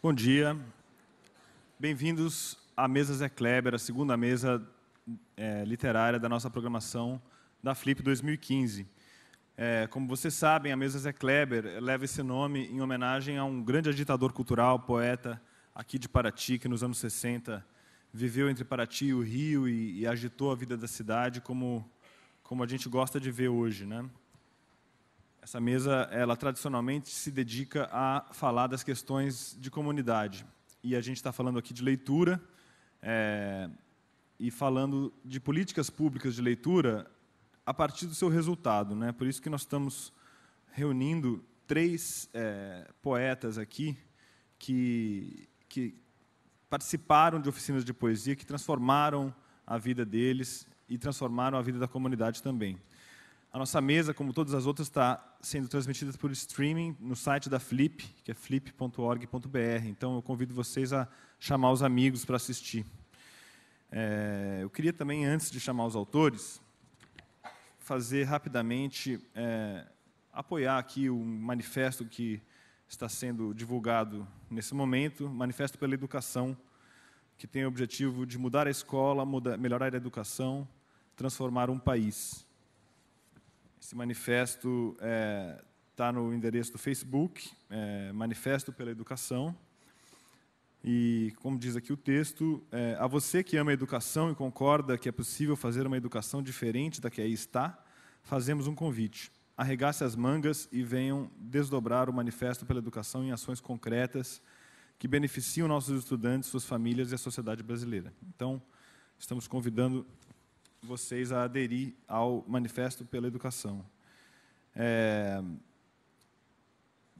Bom dia. Bem-vindos à Mesa Zé Kleber, a segunda mesa literária da nossa programação da Flip 2015. Como vocês sabem, a Mesa Zé Kleber leva esse nome em homenagem a um grande agitador cultural, poeta aqui de Paraty, que nos anos 60 viveu entre Paraty e o Rio e agitou a vida da cidade como a gente gosta de ver hoje, né? Essa mesa, ela tradicionalmente se dedica a falar das questões de comunidade. E a gente está falando aqui de leitura e falando de políticas públicas de leitura a partir do seu resultado, né? Por isso que nós estamos reunindo três poetas aqui que participaram de oficinas de poesia, que transformaram a vida deles e transformaram a vida da comunidade também. A nossa mesa, como todas as outras, está sendo transmitida por streaming no site da Flip, que é flip.org.br. Então, eu convido vocês a chamar os amigos para assistir. Eu queria também, antes de chamar os autores, fazer rapidamente, apoiar aqui o manifesto que está sendo divulgado nesse momento, Manifesto pela Educação, que tem o objetivo de mudar a escola, melhorar a educação, transformar um país. Esse manifesto está no endereço do Facebook, Manifesto pela Educação. E, como diz aqui o texto, a você que ama a educação e concorda que é possível fazer uma educação diferente da que aí está, fazemos um convite. Arregace as mangas e venham desdobrar o Manifesto pela Educação em ações concretas que beneficiam nossos estudantes, suas famílias e a sociedade brasileira. Então, estamos convidando vocês a aderir ao Manifesto pela Educação.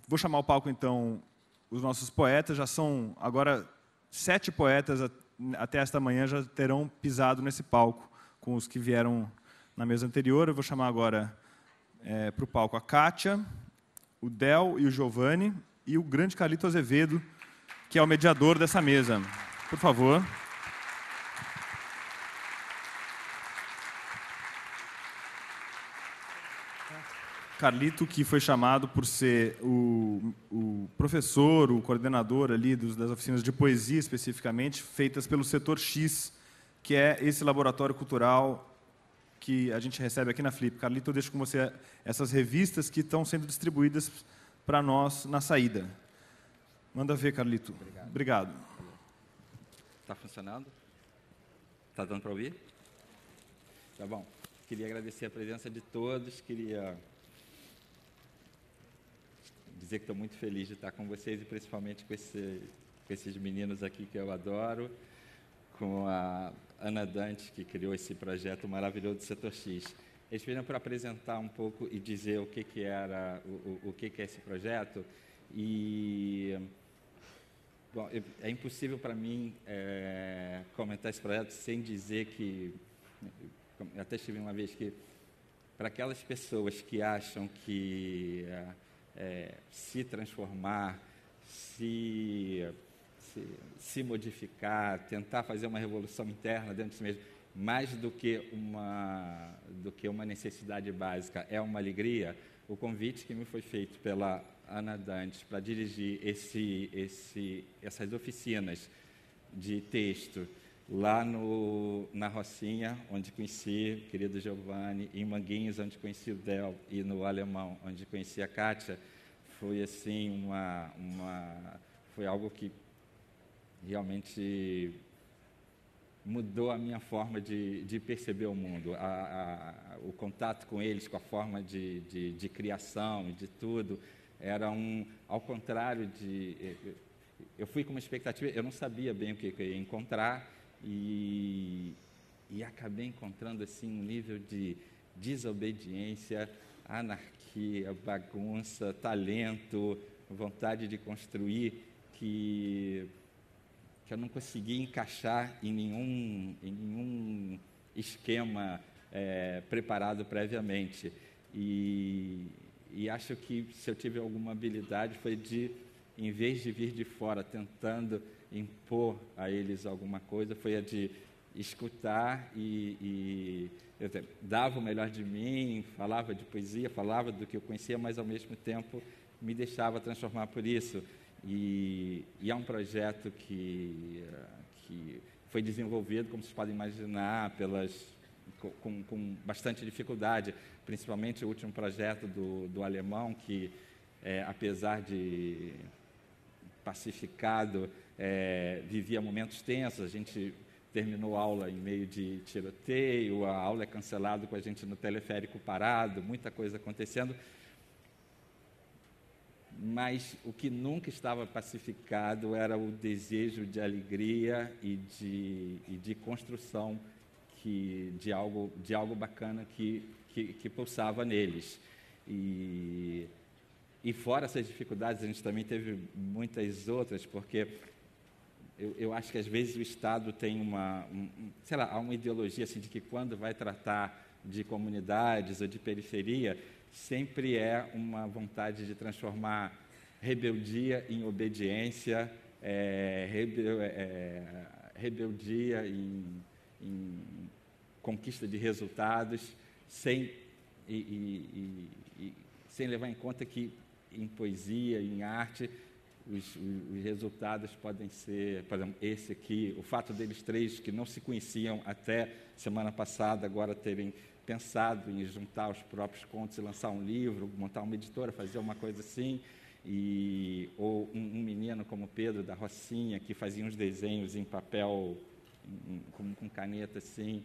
Vou chamar ao palco, então, os nossos poetas. Já são, agora, 7 poetas até esta manhã já terão pisado nesse palco, com os que vieram na mesa anterior. Eu vou chamar agora para o palco a Kátia, o Del e o Giovanni, e o grande Carlito Azevedo, que é o mediador dessa mesa. Por favor. Carlito, que foi chamado por ser o professor, o coordenador ali das oficinas de poesia, especificamente, feitas pelo Setor X, que é esse laboratório cultural que a gente recebe aqui na Flip. Carlito, eu deixo com você essas revistas que estão sendo distribuídas para nós na saída. Manda ver, Carlito. Obrigado. Está funcionando? Está dando para ouvir? Tá bom. Queria agradecer a presença de todos, queria dizer que estou muito feliz de estar com vocês e principalmente com esses meninos aqui que eu adoro, com a Ana Dante, que criou esse projeto maravilhoso do Setor X. Eles vieram para apresentar um pouco e dizer o que era, o que é esse projeto. E, bom, é impossível para mim comentar esse projeto sem dizer que, eu até estive uma vez que, para aquelas pessoas que acham que se transformar, se modificar, tentar fazer uma revolução interna dentro de si mesmo, mais do que uma necessidade básica, é uma alegria. O convite que me foi feito pela Ana Dante para dirigir essas oficinas de texto lá na Rocinha, onde conheci o querido Giovanni, em Manguinhos, onde conheci o Del, e no Alemão, onde conheci a Kátia, foi assim foi algo que realmente mudou a minha forma de perceber o mundo, o contato com eles, com a forma de criação e de tudo, era ao contrário eu fui com uma expectativa, eu não sabia bem o que eu ia encontrar, e acabei encontrando assim um nível de desobediência, anarquia, bagunça, talento, vontade de construir que eu não conseguia encaixar em nenhum esquema preparado previamente. E acho que se eu tive alguma habilidade foi em vez de vir de fora tentando impor a eles alguma coisa, foi a de escutar eu dava o melhor de mim, falava de poesia, falava do que eu conhecia, mas ao mesmo tempo me deixava transformar por isso. E é um projeto que foi desenvolvido, como vocês podem imaginar, com bastante dificuldade, principalmente o último projeto do alemão, que, apesar de pacificado, vivia momentos tensos. A gente terminou a aula em meio de tiroteio, a aula é cancelada com a gente no teleférico parado, muita coisa acontecendo. Mas o que nunca estava pacificado era o desejo de alegria e de construção de algo bacana que pulsava neles. E fora essas dificuldades, a gente também teve muitas outras, porque eu acho que às vezes o Estado tem uma ideologia assim, de que quando vai tratar de comunidades ou de periferia, sempre é uma vontade de transformar rebeldia em obediência, rebeldia em conquista de resultados, sem levar em conta que em poesia, em arte, os resultados podem ser, por exemplo, esse aqui, o fato deles três que não se conheciam até semana passada, agora terem pensado em juntar os próprios contos e lançar um livro, montar uma editora, fazer uma coisa assim, ou um menino como Pedro, da Rocinha, que fazia uns desenhos em papel, com caneta assim.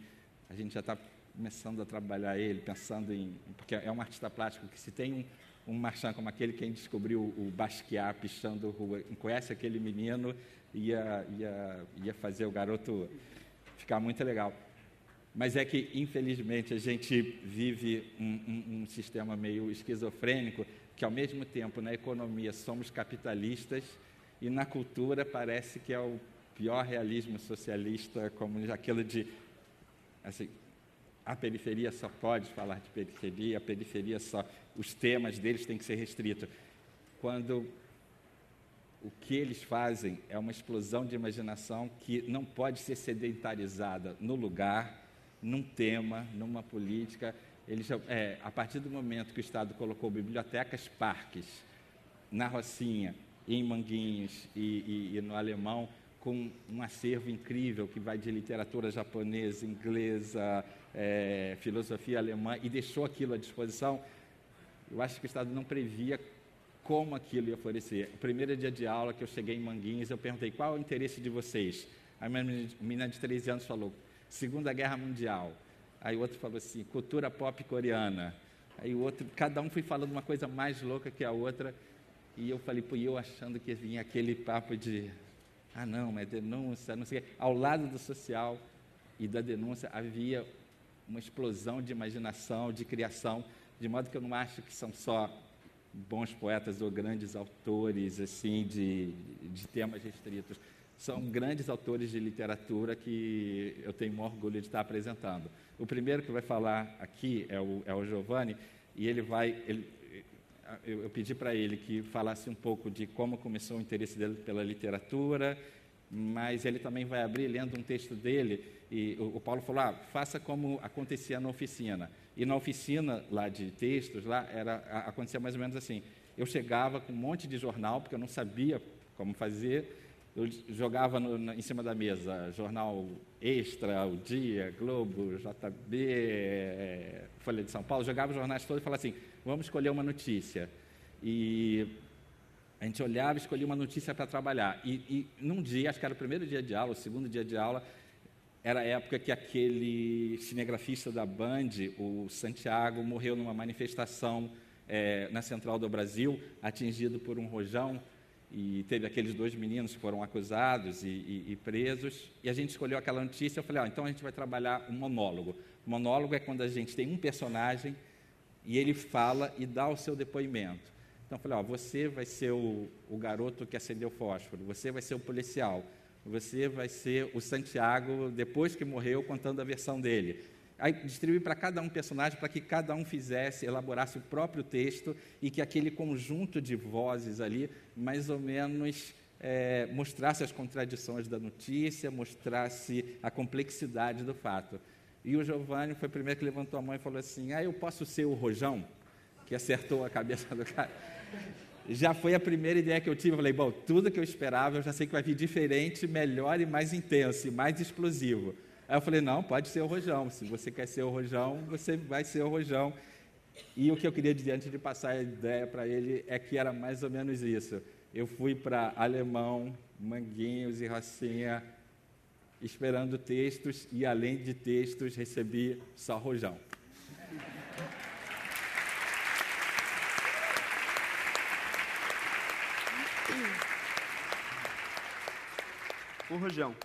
A gente já está começando a trabalhar ele, pensando porque é um artista plástico que, se tem um marchand como aquele, quem descobriu o Basquiat pichando rua, conhece aquele menino, ia fazer o garoto ficar muito legal. Mas é que, infelizmente, a gente vive um sistema meio esquizofrênico, que, ao mesmo tempo, na economia somos capitalistas e na cultura parece que é o pior realismo socialista, como aquilo de, assim, a periferia só pode falar de periferia, a periferia só, os temas deles têm que ser restritos. Quando o que eles fazem é uma explosão de imaginação que não pode ser sedentarizada no lugar, num tema, numa política. A partir do momento que o Estado colocou bibliotecas, parques, na Rocinha, em Manguinhos e no Alemão, com um acervo incrível que vai de literatura japonesa, inglesa, filosofia alemã, e deixou aquilo à disposição, eu acho que o Estado não previa como aquilo ia florescer. O primeiro dia de aula que eu cheguei em Manguinhos, eu perguntei: qual é o interesse de vocês? Aí uma menina de 13 anos falou: Segunda Guerra Mundial. Aí o outro falou assim: cultura pop coreana. Aí o outro, cada um foi falando uma coisa mais louca que a outra, e eu falei, eu achando que vinha aquele papo de, não, mas denúncia, não sei o quê. Ao lado do social e da denúncia havia uma explosão de imaginação, de criação, de modo que eu não acho que são só bons poetas ou grandes autores assim de temas restritos. São grandes autores de literatura que eu tenho um orgulho de estar apresentando. O primeiro que vai falar aqui é o Giovanni, e eu pedi para ele que falasse um pouco de como começou o interesse dele pela literatura, mas ele também vai abrir lendo um texto dele, e o Paulo falou: faça como acontecia na oficina. E na oficina lá de textos, acontecia mais ou menos assim: eu chegava com um monte de jornal, porque eu não sabia como fazer. Eu jogava em cima da mesa jornal Extra, O Dia, Globo, JB, Folha de São Paulo, jogava os jornais todos e falava assim: vamos escolher uma notícia. E a gente olhava e escolhia uma notícia para trabalhar. E num dia, acho que era o primeiro dia de aula, o segundo dia de aula, era a época que aquele cinegrafista da Band, o Santiago, morreu numa manifestação na Central do Brasil, atingido por um rojão. E teve aqueles 2 meninos que foram acusados e presos, e a gente escolheu aquela notícia. Eu falei: então a gente vai trabalhar um monólogo. O monólogo é quando a gente tem um personagem e ele fala e dá o seu depoimento. Então eu falei: você vai ser o garoto que acendeu o fósforo, você vai ser o policial, você vai ser o Santiago, depois que morreu, contando a versão dele. Aí distribuí para cada um personagem, para que cada um elaborasse o próprio texto, e que aquele conjunto de vozes ali, mais ou menos, mostrasse as contradições da notícia, mostrasse a complexidade do fato. E o Giovanni foi o primeiro que levantou a mão e falou assim: eu posso ser o rojão que acertou a cabeça do cara? já foi a primeira ideia que eu tive. Eu falei, bom, tudo que eu esperava, eu já sei que vai vir diferente, melhor e mais intenso, e mais explosivo. Aí eu falei, não, pode ser o Rojão. Se você quer ser o Rojão, você vai ser o Rojão. E o que eu queria dizer antes de passar a ideia para ele é que era mais ou menos isso. Eu fui para Alemão, Manguinhos e Rocinha, esperando textos, e além de textos, recebi só Rojão. O Rojão.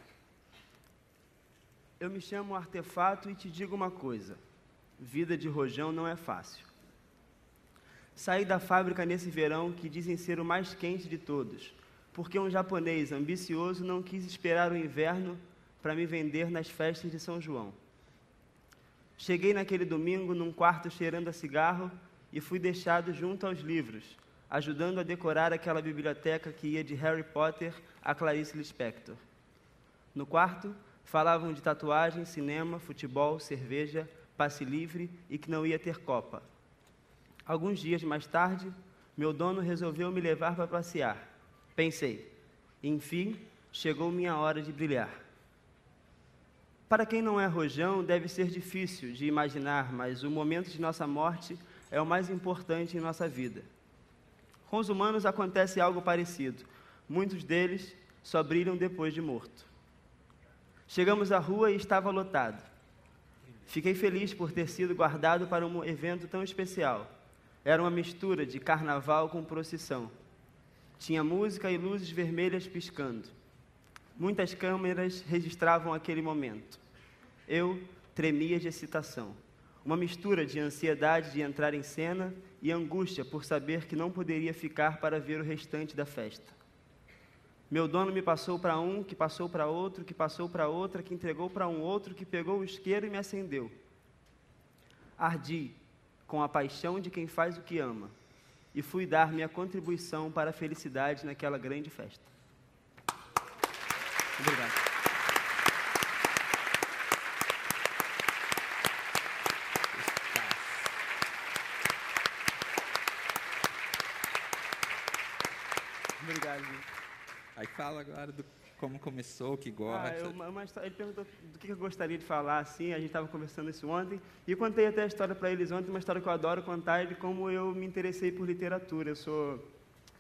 Eu me chamo Artefato e te digo uma coisa. Vida de Rojão não é fácil. Saí da fábrica nesse verão que dizem ser o mais quente de todos, porque um japonês ambicioso não quis esperar o inverno para me vender nas festas de São João. Cheguei naquele domingo num quarto cheirando a cigarro e fui deixado junto aos livros, ajudando a decorar aquela biblioteca que ia de Harry Potter a Clarice Lispector. No quarto, falavam de tatuagem, cinema, futebol, cerveja, passe livre e que não ia ter Copa. Alguns dias mais tarde, meu dono resolveu me levar para passear. Pensei, enfim, chegou minha hora de brilhar. Para quem não é Rojão, deve ser difícil de imaginar, mas o momento de nossa morte é o mais importante em nossa vida. Com os humanos acontece algo parecido. Muitos deles só brilham depois de morto. Chegamos à rua e estava lotado. Fiquei feliz por ter sido guardado para um evento tão especial. Era uma mistura de carnaval com procissão. Tinha música e luzes vermelhas piscando. Muitas câmeras registravam aquele momento. Eu tremia de excitação. Uma mistura de ansiedade de entrar em cena e angústia por saber que não poderia ficar para ver o restante da festa. Meu dono me passou para um, que passou para outro, que passou para outra, que entregou para um outro, que pegou o isqueiro e me acendeu. Ardi com a paixão de quem faz o que ama e fui dar minha contribuição para a felicidade naquela grande festa. Obrigado. Obrigado, gente. Aí fala agora do como começou, o que gosta. Ele perguntou do que eu gostaria de falar, assim, a gente estava conversando isso ontem, e eu contei até a história para eles ontem, uma história que eu adoro contar, de como eu me interessei por literatura. Eu sou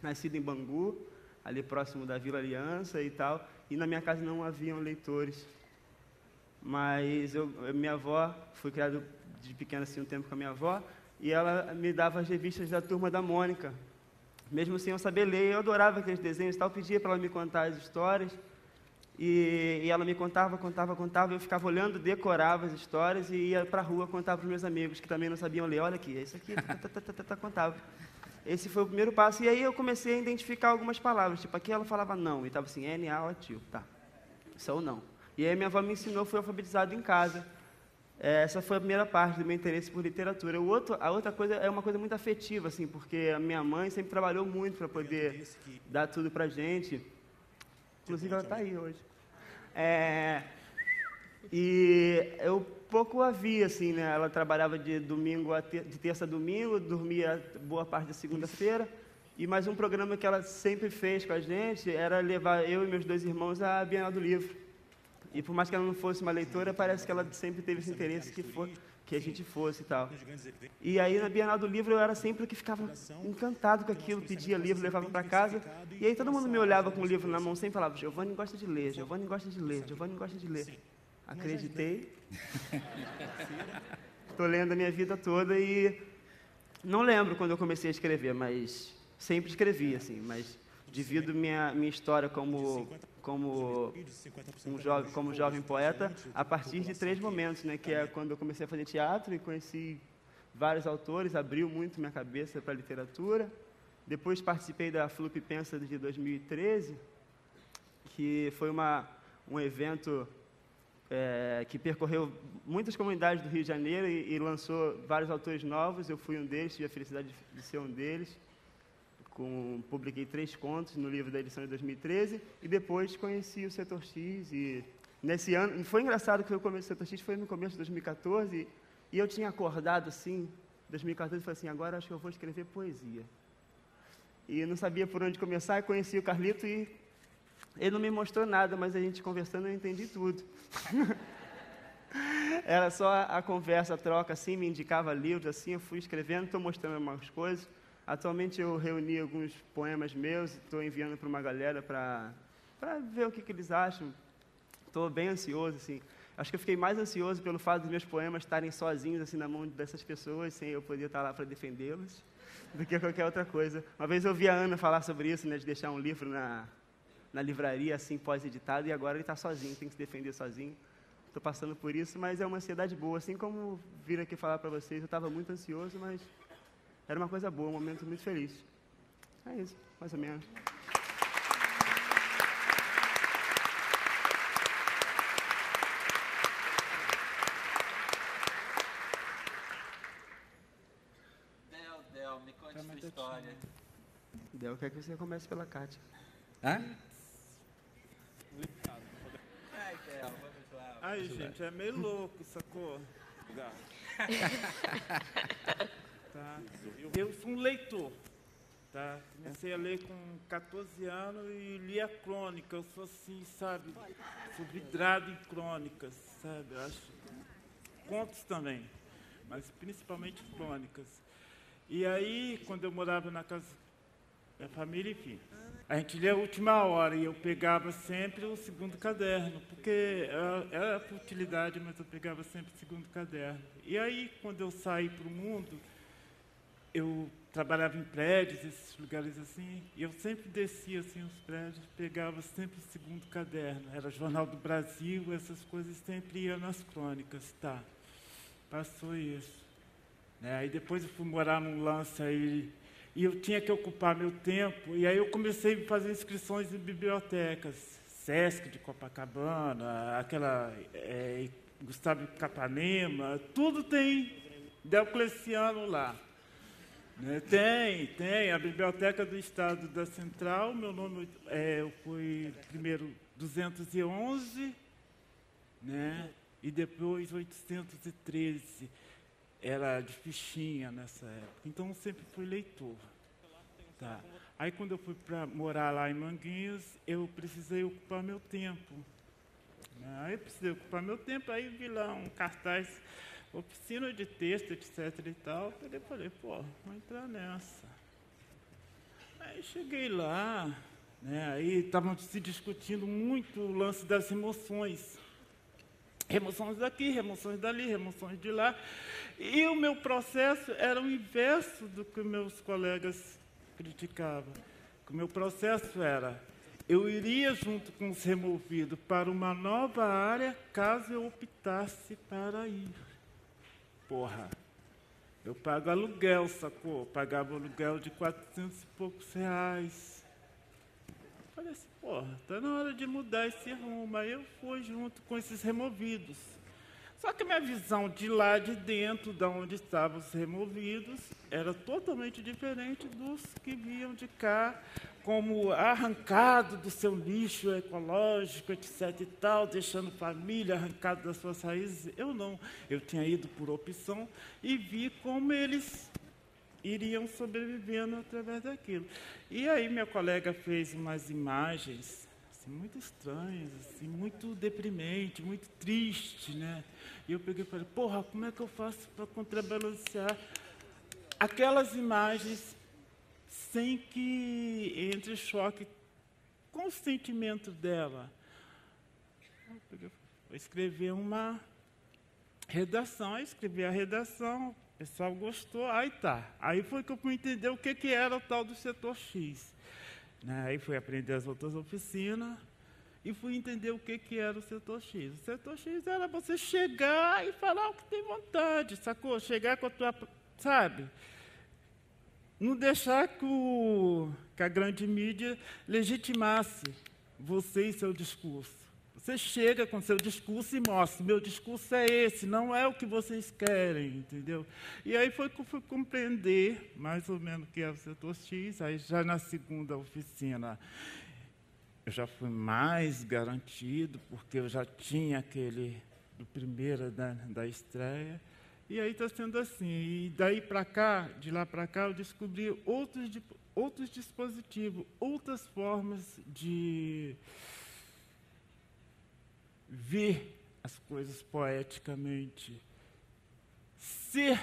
nascido em Bangu, ali próximo da Vila Aliança e tal, e na minha casa não haviam leitores. Mas minha avó, fui criado de pequeno assim um tempo com a minha avó, e ela me dava as revistas da Turma da Mônica. Mesmo sem eu saber ler, eu adorava aqueles desenhos e tal, pedia para ela me contar as histórias, e ela me contava, eu ficava olhando, decorava as histórias e ia para a rua contar para os meus amigos, que também não sabiam ler. Olha aqui, é isso aqui, contava. Esse foi o primeiro passo, e aí eu comecei a identificar algumas palavras, tipo, aqui ela falava não, e estava assim, N-A-O-T-I-O, tá, isso é o não. E aí minha avó me ensinou, fui alfabetizado em casa. Essa foi a primeira parte do meu interesse por literatura. A outra coisa é uma coisa muito afetiva, assim, porque a minha mãe sempre trabalhou muito para poder dar tudo para a gente. Inclusive, ela está aí hoje. E eu pouco a vi, assim, né? Ela trabalhava de terça a domingo, dormia boa parte da segunda-feira. E mais um programa que ela sempre fez com a gente era levar eu e meus dois irmãos à Bienal do Livro. E por mais que ela não fosse uma leitora, parece que ela sempre teve esse interesse que a gente fosse e tal. E aí, na Bienal do Livro, eu era sempre o que ficava encantado com aquilo, pedia livro, levava para casa. E aí todo mundo me olhava com o livro na mão, sempre falava, Giovanni gosta de ler, Giovanni gosta de ler, Giovanni gosta de ler. Acreditei. Estou lendo a minha vida toda e não lembro quando eu comecei a escrever, mas sempre escrevi, assim, mas divido minha história como jovem poeta a partir de 3 momentos, né, que é quando eu comecei a fazer teatro e conheci vários autores, abriu muito minha cabeça para a literatura. Depois participei da Flup Pensa de 2013, que foi um evento que percorreu muitas comunidades do Rio de Janeiro e lançou vários autores novos. Eu fui um deles, tive a felicidade de ser um deles. Publiquei 3 contos no livro da edição de 2013 e depois conheci o Setor X. E nesse ano, e foi engraçado que eu comecei o Setor X, foi no começo de 2014 e eu tinha acordado assim, em 2014, e falei assim, agora acho que eu vou escrever poesia. e não sabia por onde começar, e conheci o Carlito e ele não me mostrou nada, mas a gente conversando eu entendi tudo. Era só a conversa, a troca, assim, me indicava livros, assim, eu fui escrevendo, estou mostrando algumas coisas. Atualmente eu reuni alguns poemas meus e estou enviando para uma galera para ver o que eles acham. Estou bem ansioso, assim. Acho que eu fiquei mais ansioso pelo fato dos meus poemas estarem sozinhos, assim, na mão dessas pessoas, sem eu poder estar lá para defendê-los, do que qualquer outra coisa. Uma vez eu ouvi a Ana falar sobre isso, né, de deixar um livro na livraria, assim, pós-editado, e agora ele está sozinho, tem que se defender sozinho. Estou passando por isso, mas é uma ansiedade boa. Assim como vir aqui falar para vocês, eu estava muito ansioso, mas era uma coisa boa, um momento muito feliz. É isso, mais ou menos. Del, me conte sua história. Del, quer que você comece pela Kátia. Hã? Ai, Del, vamos lá. Ai, gente, é meio louco, sacou? Tá. Eu sou um leitor, tá? Comecei a ler com 14 anos e li a crônica. Eu sou assim, sabe? Sou vidrado em crônicas, sabe? Eu acho contos também, mas principalmente crônicas. E aí, quando eu morava na casa da família, enfim, a gente lia a última hora e eu pegava sempre o segundo caderno, porque era futilidade, mas eu pegava sempre o segundo caderno. E aí, quando eu saí para o mundo, eu trabalhava em prédios, esses lugares assim, e eu sempre descia assim os prédios, pegava sempre o segundo caderno. Era Jornal do Brasil, essas coisas sempre iam nas crônicas, tá? Passou isso. Aí depois eu fui morar num lance aí, e eu tinha que ocupar meu tempo, e aí eu comecei a fazer inscrições em bibliotecas, Sesc de Copacabana, aquela Gustavo Capanema, tudo tem Diocleciano lá. Né? Tem, a Biblioteca do Estado da Central, meu nome eu fui primeiro 211, né? E depois 813. Era de fichinha nessa época, então eu sempre fui leitor. Tá. Aí quando eu fui para morar lá em Manguinhos, eu precisei ocupar meu tempo. Aí eu precisei ocupar meu tempo, aí vi lá um cartaz, oficina de texto, etc. e tal. Eu falei, pô, vou entrar nessa. Aí cheguei lá, né, aí estavam se discutindo muito o lance das remoções. Remoções daqui, remoções dali, remoções de lá. E o meu processo era o inverso do que meus colegas criticavam. O meu processo era, eu iria junto com os removidos para uma nova área, caso eu optasse para ir. Porra, eu pago aluguel, sacou? Eu pagava aluguel de 400 e poucos reais. Falei assim, porra, está na hora de mudar esse rumo. Aí eu fui junto com esses removidos. Só que a minha visão de lá de dentro, de onde estavam os removidos, era totalmente diferente dos que vinham de cá, como arrancado do seu nicho ecológico, etc. e tal, deixando família, arrancado das suas raízes. Eu não. Eu tinha ido por opção e vi como eles iriam sobrevivendo através daquilo. E aí minha colega fez umas imagens assim, muito estranhas, assim, muito deprimente, muito triste, né? E eu peguei e falei, porra, como é que eu faço para contrabalancear aquelas imagens sem que entre choque com o sentimento dela? Eu peguei, vou escrever uma redação, aí escrevi a redação, o pessoal gostou, aí tá. Aí foi que eu fui entender o que era o tal do setor X. Aí fui aprender as outras oficinas e fui entender o que era o setor X. O setor X era você chegar e falar o que tem vontade, sacou? Chegar com a tua, sabe? Não deixar que a grande mídia legitimasse você e seu discurso. Você chega com seu discurso e mostra, meu discurso é esse, não é o que vocês querem, entendeu? E aí foi que eu fui compreender mais ou menos o que é o setor X, aí já na segunda oficina eu já fui mais garantido, porque eu já tinha aquele do primeiro da estreia, E aí está sendo assim. E daí para cá, de lá para cá, eu descobri outros dispositivos, outras formas de ver as coisas poeticamente, ser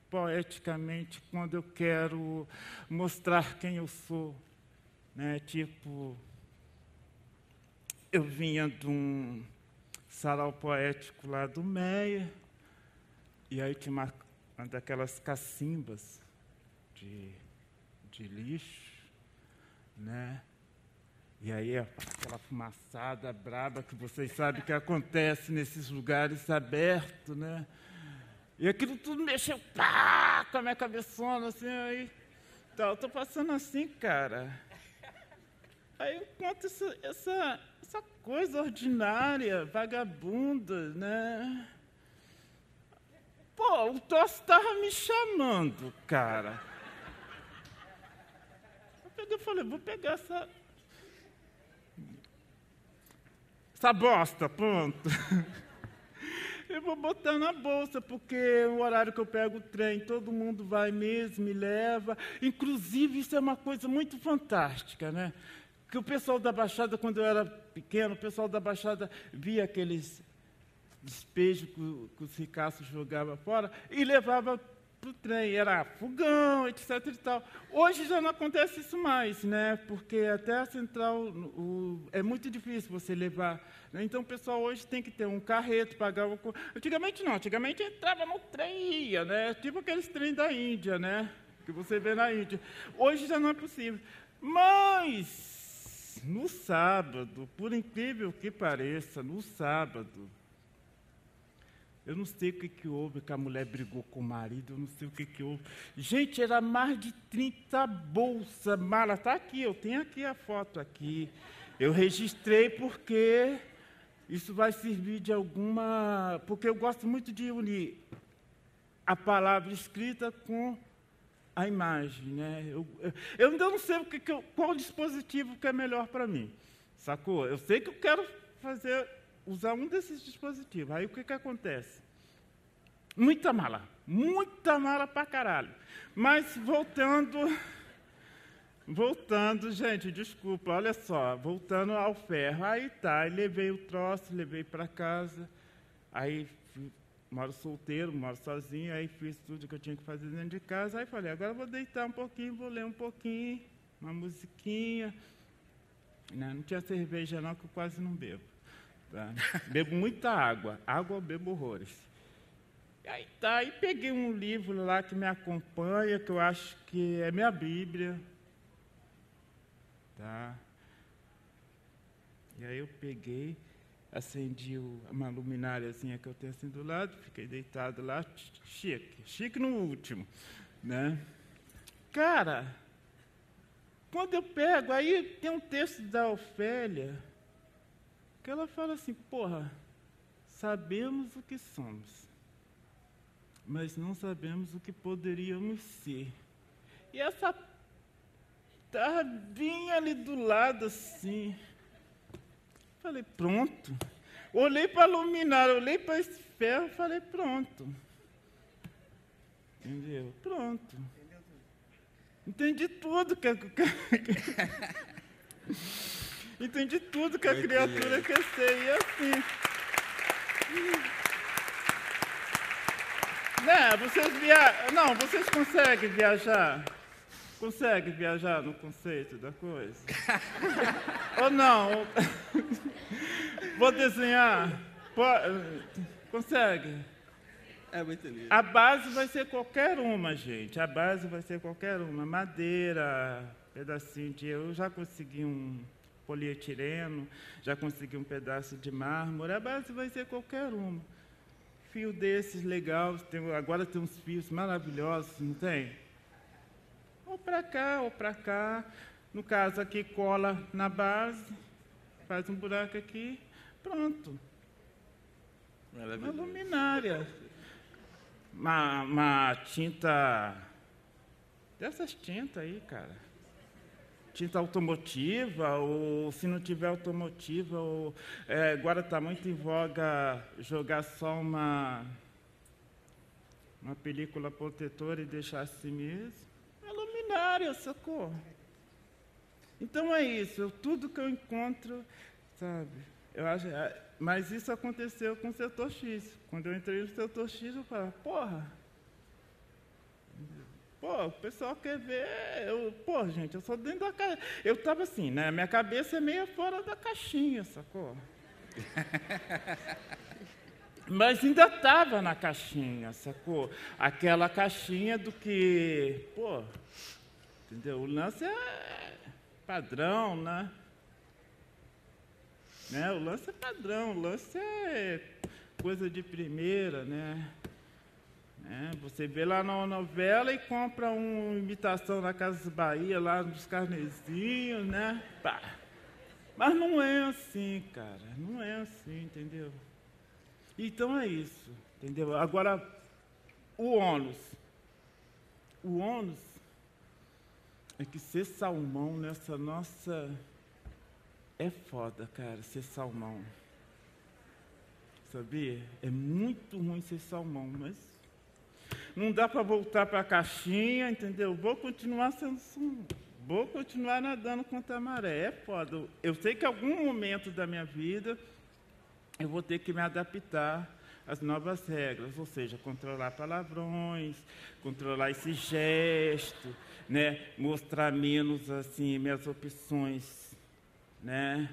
poeticamente quando eu quero mostrar quem eu sou, né? Tipo, eu vinha de um sarau poético lá do Meia, e aí tinha uma daquelas cacimbas de lixo, né? E aí aquela fumaçada braba que vocês sabem que acontece nesses lugares abertos, né? E aquilo tudo mexeu, pá, com a minha cabeçona, assim, aí... Então, eu estou passando assim, cara. Aí eu conto essa coisa ordinária, vagabunda, né? Pô, o troço estava me chamando, cara. Eu falei, vou pegar essa bosta, pronto. Eu vou botar na bolsa, porque é o horário que eu pego o trem, todo mundo vai mesmo, me leva. Inclusive, isso é uma coisa muito fantástica, né? Que o pessoal da Baixada, quando eu era pequeno, o pessoal da Baixada via aqueles despejos que os ricaços jogavam fora e levava para o trem. Era fogão, etc. e tal. Hoje já não acontece isso mais, né? Porque até a central é muito difícil você levar. Né? Então, o pessoal hoje tem que ter um carreto, pagar o... Antigamente não, antigamente entrava no trem e ia, né? Tipo aqueles trens da Índia, né? Que você vê na Índia. Hoje já não é possível. Mas, no sábado, por incrível que pareça, no sábado, eu não sei o que houve, que a mulher brigou com o marido, eu não sei o que houve. Gente, era mais de 30 bolsas, mala. Está aqui, eu tenho aqui a foto aqui. Eu registrei porque isso vai servir de alguma... Porque eu gosto muito de unir a palavra escrita com a imagem, né? Eu ainda não sei qual dispositivo que é melhor para mim, sacou? Eu sei que eu quero usar um desses dispositivos. Aí o que acontece? Muita mala pra caralho. Mas voltando, gente, desculpa, olha só, voltando ao ferro. Aí tá, levei o troço, levei para casa, aí moro solteiro, moro sozinho, aí fiz tudo que eu tinha que fazer dentro de casa, aí falei, agora eu vou deitar um pouquinho, vou ler um pouquinho, uma musiquinha. Não tinha cerveja não, que eu quase não bebo. Tá? Bebo muita água eu bebo horrores. E aí tá, aí peguei um livro lá que me acompanha, que eu acho que é minha Bíblia. Tá? E aí eu peguei, acendi uma lumináriazinha que eu tenho assim do lado, fiquei deitado lá, chique no último, né? Cara, quando eu pego, aí tem um texto da Ofélia, que ela fala assim, porra, sabemos o que somos, mas não sabemos o que poderíamos ser. E essa estava bem ali do lado, assim. Falei, pronto. Olhei para a luminária, olhei para esse ferro, falei, pronto. Entendeu? Pronto. Entendi tudo entendi tudo que a criatura quer ser. E assim... Né, vocês conseguem viajar? Consegue viajar no conceito da coisa? Ou não? Vou desenhar? Consegue? É muito lindo. A base vai ser qualquer uma, gente. A base vai ser qualquer uma. Madeira, pedacinho de... Eu já consegui um polietileno, já consegui um pedaço de mármore. A base vai ser qualquer uma. Fio desses, legal. Agora tem uns fios maravilhosos, não tem? Ou para cá, ou para cá. No caso aqui, cola na base, faz um buraco aqui, pronto. Uma luminária. Uma tinta... Dessas tintas aí, cara. Tinta automotiva, ou se não tiver automotiva, ou, agora está muito em voga jogar só uma película protetora e deixar assim mesmo. É luminária, sacou? Então é isso, tudo que eu encontro, sabe? Eu acho, mas isso aconteceu com o setor X. Quando eu entrei no setor X, eu falei, porra, o pessoal quer ver, gente, eu sou dentro da caixa. Eu estava assim, né? Minha cabeça é meio fora da caixinha, sacou? Mas ainda estava na caixinha, sacou? Aquela caixinha do que, entendeu? O lance é padrão, né? O lance é padrão, o lance é coisa de primeira, né? Você vê lá na novela e compra uma imitação na Casa Bahia, lá nos carnezinhos, né? Pá. Mas não é assim, cara, não é assim, entendeu? Então é isso, entendeu? Agora, o ônus é que ser salmão nessa nossa... É foda, cara, ser salmão. Sabia? É muito ruim ser salmão, mas não dá para voltar para a caixinha, entendeu? Vou continuar sendo salmão. Vou continuar nadando contra a maré. É foda. Eu sei que em algum momento da minha vida eu vou ter que me adaptar às novas regras, ou seja, controlar palavrões, controlar esse gesto, né? Mostrar menos assim minhas opções, né,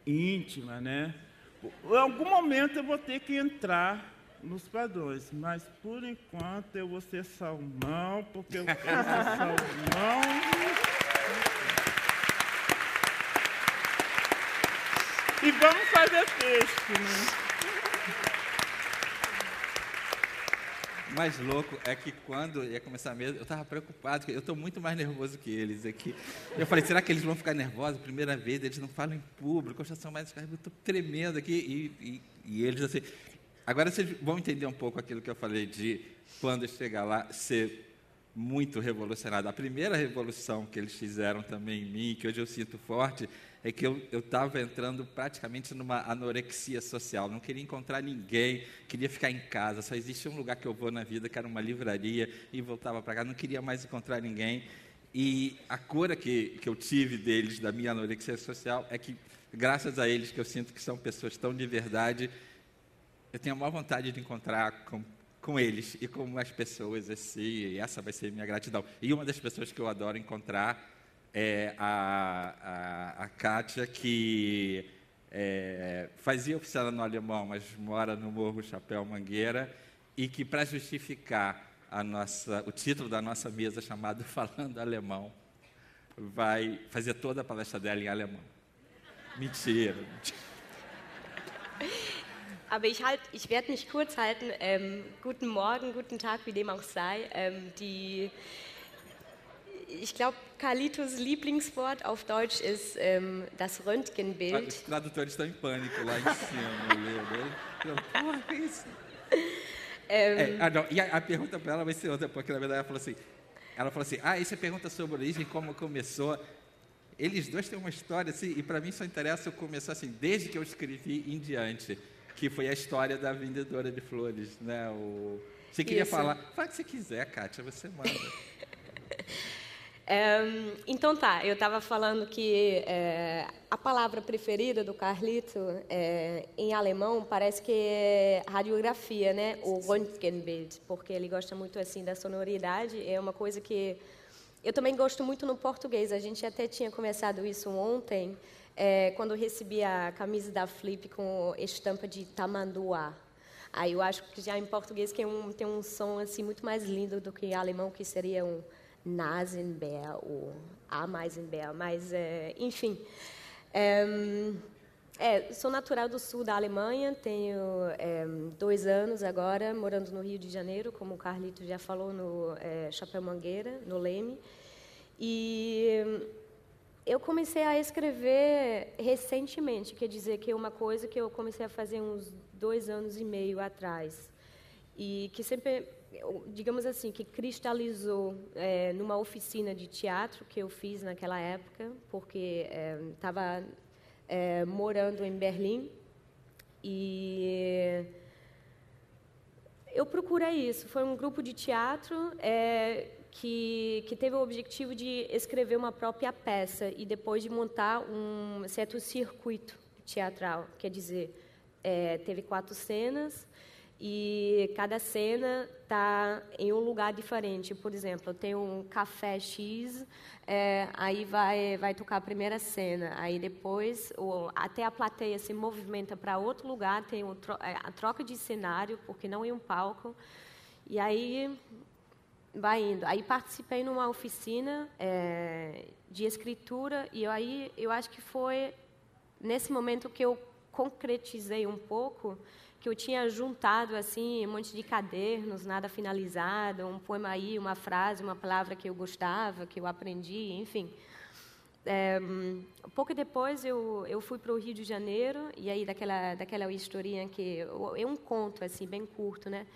íntima, né? Em algum momento eu vou ter que entrar nos padrões, mas por enquanto eu vou ser salmão, porque eu quero ser salmão. E vamos fazer peixe, né? O mais louco é que quando ia começar mesmo, eu estava preocupado, porque eu estou muito mais nervoso que eles aqui. Eu falei, será que eles vão ficar nervosos? Primeira vez, eles não falam em público, eu já sou mais... Eu estou tremendo aqui, e eles assim... Agora vocês vão entender um pouco aquilo que eu falei de, quando chegar lá, ser muito revolucionado. A primeira revolução que eles fizeram também em mim, que hoje eu sinto forte, é que eu estava entrando praticamente numa anorexia social. Não queria encontrar ninguém, queria ficar em casa. Só existia um lugar que eu vou na vida, que era uma livraria, e voltava para cá. Não queria mais encontrar ninguém. E a cura que eu tive deles, da minha anorexia social, é que, graças a eles, que eu sinto que são pessoas tão de verdade, eu tenho a maior vontade de encontrar com eles e com mais pessoas assim, e essa vai ser minha gratidão. E uma das pessoas que eu adoro encontrar é a Kátia, que fazia oficina no alemão, mas mora no Morro Chapéu Mangueira, e que, para justificar o título da nossa mesa, chamado Falando Alemão, vai fazer toda a palestra dela em alemão. Mentira. Aber ich werde mich kurz halten. Guten Morgen, guten Tag, wie dem auch sei. Ich glaube, Carlitos Lieblingswort auf Deutsch ist das Röntgenbild. Os tradutores estão em pânico lá em cima. Porra, que isso? Não, e a pergunta para ela vai ser outra, porque na verdade ela falou assim, aí você pergunta sobre a origem, como começou. Eles dois têm uma história assim, e para mim só interessa começar assim, desde que eu escrevi em diante, que foi a história da vendedora de flores, né? Você queria falar? Fala o que você quiser, Kátia, você manda. Então tá, eu estava falando que a palavra preferida do Carlito em alemão parece que é radiografia, né? O Röntgenbild, porque ele gosta muito assim da sonoridade. É uma coisa que eu também gosto muito no português. A gente até tinha começado isso ontem, quando eu recebi a camisa da Flip com estampa de tamanduá. Aí eu acho que já em português tem um som assim muito mais lindo do que em alemão, que seria um Nasenbär ou Ameisenbär, mas enfim. Sou natural do sul da Alemanha, tenho 2 anos agora, morando no Rio de Janeiro, como o Carlito já falou, no Chapéu Mangueira, no Leme. E eu comecei a escrever recentemente, quer dizer que é uma coisa que eu comecei a fazer uns 2 anos e meio atrás. E que sempre, digamos assim, que cristalizou numa oficina de teatro que eu fiz naquela época, porque estava morando em Berlim. E Eu procurei isso. Foi um grupo de teatro que teve o objetivo de escrever uma própria peça e depois de montar um certo circuito teatral. Quer dizer, teve 4 cenas e cada cena está em um lugar diferente. Por exemplo, tem um café X, aí vai tocar a primeira cena. Aí depois, até a plateia se movimenta para outro lugar, tem a troca de cenário, porque não é um palco. E aí vai indo. Aí participei numa oficina de escritura e aí eu acho que foi nesse momento que eu concretizei um pouco, que eu tinha juntado assim um monte de cadernos, nada finalizado, um poema aí, uma frase, uma palavra que eu gostava, que eu aprendi, enfim. Pouco depois eu fui para o Rio de Janeiro e aí daquela historinha que é um conto assim bem curto, né,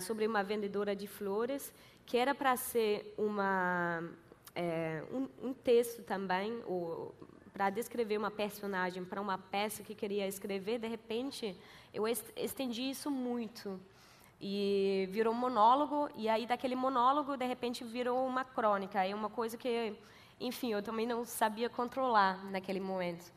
sobre uma vendedora de flores que era para ser um texto também, para descrever uma personagem para uma peça que queria escrever. De repente eu estendi isso muito e virou um monólogo, e aí daquele monólogo de repente virou uma crônica, é uma coisa que, enfim, eu também não sabia controlar naquele momento.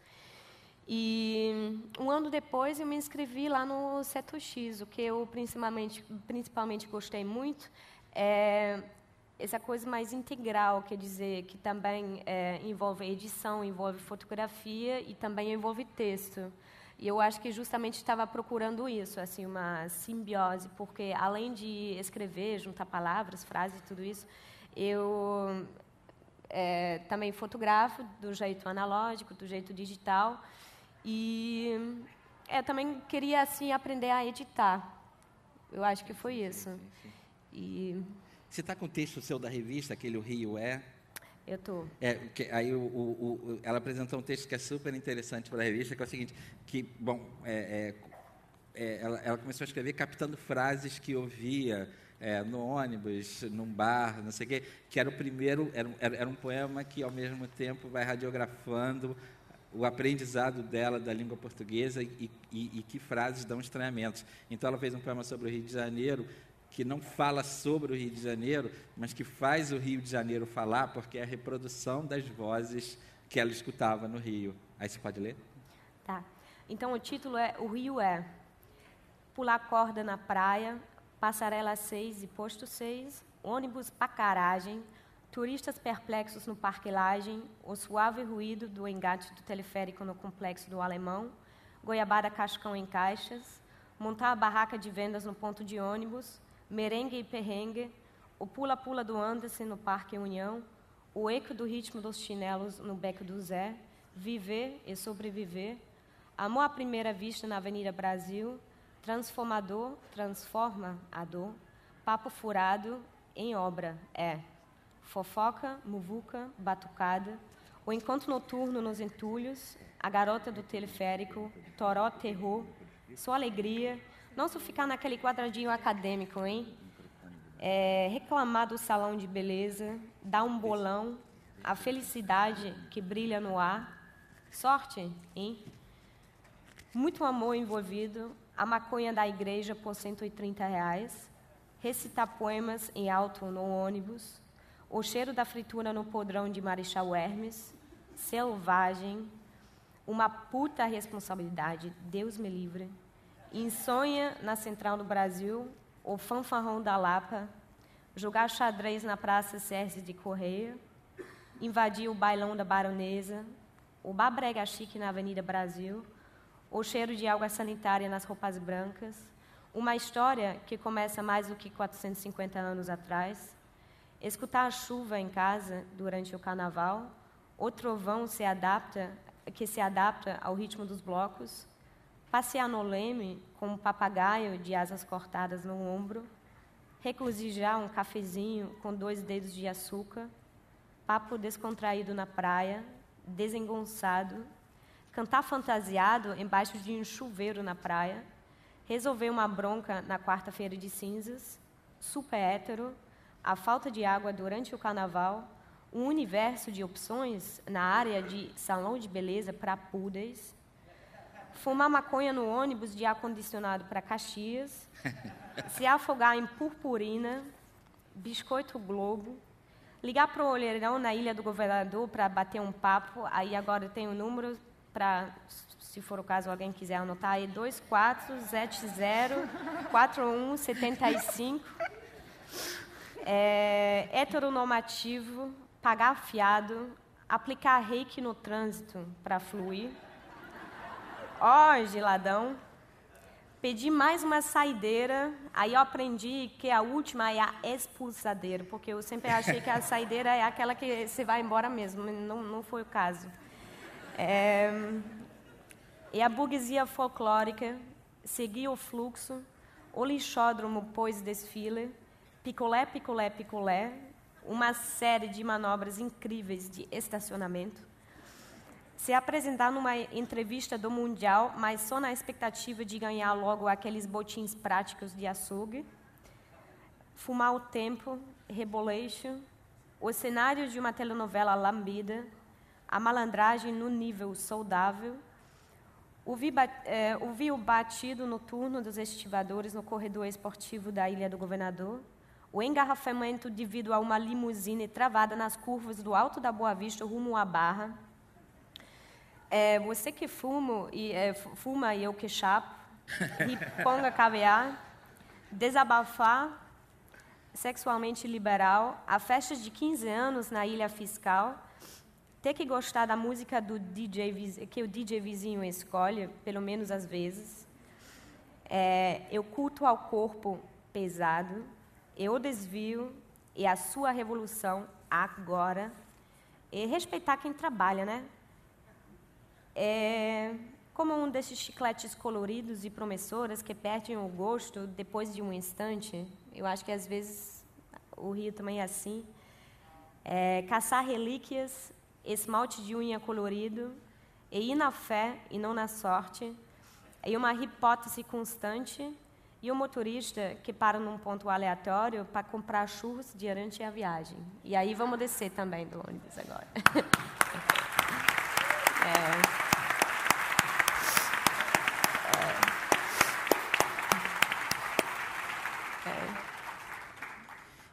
E um ano depois eu me inscrevi lá no Setor X. O que eu principalmente gostei muito é essa coisa mais integral, quer dizer, que também envolve edição, envolve fotografia e também envolve texto. E eu acho que justamente estava procurando isso, assim, uma simbiose, porque além de escrever, juntar palavras, frases e tudo isso, eu também fotografo do jeito analógico, do jeito digital, e também queria assim aprender a editar. Eu acho que foi isso. E você está com o texto seu da revista, aquele O Rio É? Eu estou. Aí ela apresentou um texto que é super interessante para a revista, que é o seguinte, que, bom, ela começou a escrever captando frases que ouvia no ônibus, num bar, não sei o quê, que era o primeiro, era um poema que, ao mesmo tempo, vai radiografando o aprendizado dela da língua portuguesa e que frases dão estranhamentos. Então, ela fez um poema sobre o Rio de Janeiro, que não fala sobre o Rio de Janeiro, mas que faz o Rio de Janeiro falar, porque é a reprodução das vozes que ela escutava no Rio. Aí você pode ler? Tá. Então, o título é O Rio É. Pular corda na praia, passarela 6 e posto 6, ônibus pacaragem, turistas perplexos no Parque Lagem, o suave ruído do engate do teleférico no Complexo do Alemão, goiabada cascão em caixas, montar a barraca de vendas no ponto de ônibus, merengue e perrengue, o pula-pula do Anderson no Parque União, o eco do ritmo dos chinelos no Beco do Zé, viver e sobreviver, amor à primeira vista na Avenida Brasil, transformador, transforma a dor, papo furado em obra, fofoca, muvuca, batucada, o encontro noturno nos entulhos, a garota do teleférico, toró, terror, sua alegria, não só ficar naquele quadradinho acadêmico, hein? Reclamar do salão de beleza, dar um bolão, a felicidade que brilha no ar, sorte, hein? Muito amor envolvido, a maconha da igreja por R$130, recitar poemas em alto no ônibus, o cheiro da fritura no podrão de Marechal Hermes, selvagem, uma puta responsabilidade, Deus me livre, insônia na Central do Brasil, o fanfarrão da Lapa, jogar xadrez na Praça Sérgio de Correia, invadir o bailão da Baronesa, o babrega chique na Avenida Brasil, o cheiro de água sanitária nas roupas brancas, uma história que começa mais do que 450 anos atrás, escutar a chuva em casa durante o carnaval, o trovão que se adapta ao ritmo dos blocos, passear no Leme com um papagaio de asas cortadas no ombro, regozijar um cafezinho com 2 dedos de açúcar, papo descontraído na praia, desengonçado, cantar fantasiado embaixo de um chuveiro na praia, resolver uma bronca na quarta-feira de cinzas, super hétero, a falta de água durante o carnaval, um universo de opções na área de salão de beleza para púdeis, fumar maconha no ônibus de ar-condicionado para Caxias, se afogar em purpurina, biscoito Globo, ligar para o olheirão na Ilha do Governador para bater um papo, aí agora tem o número para, se for o caso, alguém quiser anotar aí, 2470-4175. Heteronormativo, pagar fiado, aplicar reiki no trânsito para fluir. Ó, geladão. Pedi mais uma saideira, aí eu aprendi que a última é a expulsadeira, porque eu sempre achei que a saideira é aquela que você vai embora mesmo, não foi o caso. E a burguesia folclórica, seguir o fluxo, o lixódromo pós-desfile, picolé, picolé, picolé, uma série de manobras incríveis de estacionamento, se apresentar numa entrevista do Mundial, mas só na expectativa de ganhar logo aqueles botins práticos de açougue, fumar o tempo, reboleixo, o cenário de uma telenovela lambida, a malandragem no nível saudável, ouvir o batido noturno dos estivadores no corredor esportivo da Ilha do Governador, o engarrafamento devido a uma limusine travada nas curvas do Alto da Boa Vista rumo à Barra. Você que fuma e eu que chapo, riponga caviar, desabafar, sexualmente liberal, a festa de 15 anos na Ilha Fiscal, ter que gostar da música do DJ, que o DJ vizinho escolhe, pelo menos às vezes, eu culto ao corpo pesado, eu desvio e a sua revolução agora, e respeitar quem trabalha, né? Como um desses chicletes coloridos e promissoras que perdem o gosto depois de um instante. Eu acho que, às vezes, o Rio também é assim. Caçar relíquias, esmalte de unha colorido, e ir na fé e não na sorte, e uma hipótese constante, e o motorista que para num ponto aleatório para comprar churros durante a viagem. E aí vamos descer também do ônibus agora.